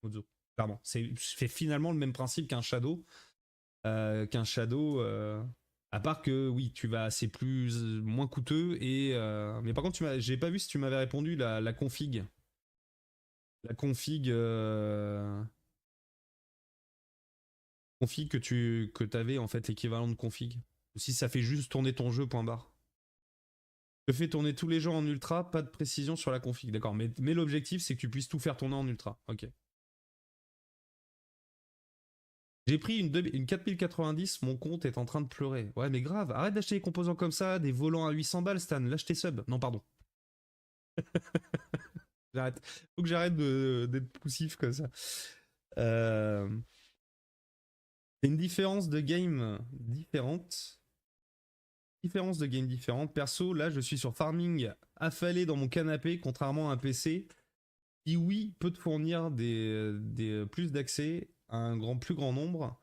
Mozo. Clairement. C'est finalement le même principe qu'un Shadow. À part que oui, c'est moins coûteux et mais par contre j'ai pas vu si tu m'avais répondu la config. La config que t'avais en fait l'équivalent de config. Ou si ça fait juste tourner ton jeu point barre. Je fais tourner tous les jeux en ultra, pas de précision sur la config, d'accord. Mais l'objectif c'est que tu puisses tout faire tourner en ultra. Ok. J'ai pris une 4090, mon compte est en train de pleurer. Ouais, mais grave, arrête d'acheter des composants comme ça, des volants à 800 balles, Stan, lâche tes subs. Non, pardon. J'arrête. Faut que j'arrête d'être poussif comme ça. C'est une différence de game différente. Différence de game différente. Perso, là, je suis sur farming affalé dans mon canapé, contrairement à un PC qui, oui, peut te fournir des plus d'accès à un plus grand nombre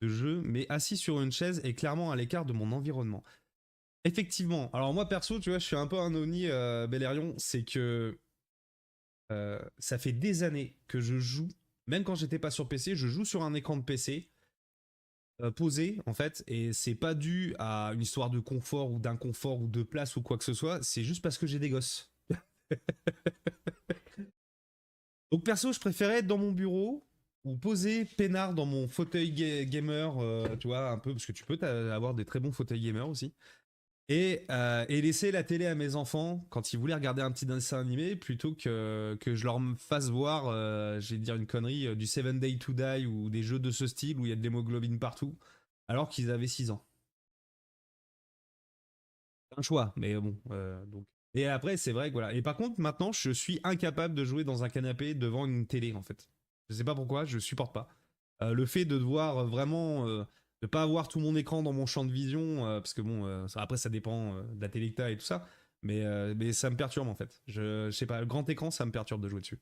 de jeux, mais assis sur une chaise et clairement à l'écart de mon environnement. Effectivement. Alors moi, perso, tu vois, je suis un peu un ovni, Belerion, c'est que ça fait des années que je joue, même quand j'étais pas sur PC, je joue sur un écran de PC, posé en fait, et c'est pas dû à une histoire de confort ou d'inconfort ou de place ou quoi que ce soit, c'est juste parce que j'ai des gosses. Donc perso, je préférais être dans mon bureau ou posé peinard dans mon fauteuil gamer, tu vois, un peu, parce que tu peux avoir des très bons fauteuils gamer aussi. Et laisser la télé à mes enfants quand ils voulaient regarder un petit dessin animé plutôt que je leur fasse voir, je vais dire une connerie, du 7 Day to Die ou des jeux de ce style où il y a de l'hémoglobine partout, alors qu'ils avaient 6 ans. C'est un choix, mais bon, donc. Et après, c'est vrai que voilà. Et par contre, maintenant, je suis incapable de jouer dans un canapé devant une télé, en fait. Je sais pas pourquoi, je supporte pas. Le fait de devoir vraiment de pas avoir tout mon écran dans mon champ de vision, parce que bon, après ça dépend de la télé que t'as et tout ça, mais ça me perturbe en fait. Je sais pas, le grand écran, ça me perturbe de jouer dessus.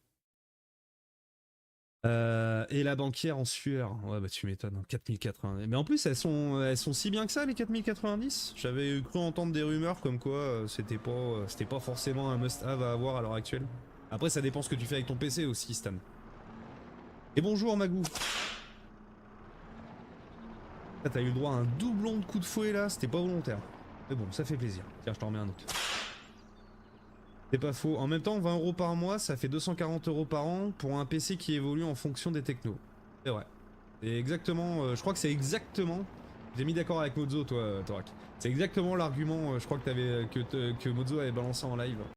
Et la banquière en sueur. Ouais, bah tu m'étonnes, 4080. Mais en plus, elles sont si bien que ça, les 4090. J'avais cru entendre des rumeurs comme quoi c'était pas forcément un must-have à avoir à l'heure actuelle. Après, ça dépend ce que tu fais avec ton PC aussi, Stan. Et bonjour, Magou. Ah, t'as eu le droit à un doublon de coup de fouet là, c'était pas volontaire. Mais bon, ça fait plaisir. Tiens, je t'en remets un autre. C'est pas faux. En même temps, 20 € par mois, ça fait 240 € par an pour un PC qui évolue en fonction des technos. C'est vrai. C'est exactement. Je crois que c'est exactement. J'ai mis d'accord avec Mozo, toi, Torak. C'est exactement l'argument, je crois que Mozo avait balancé en live.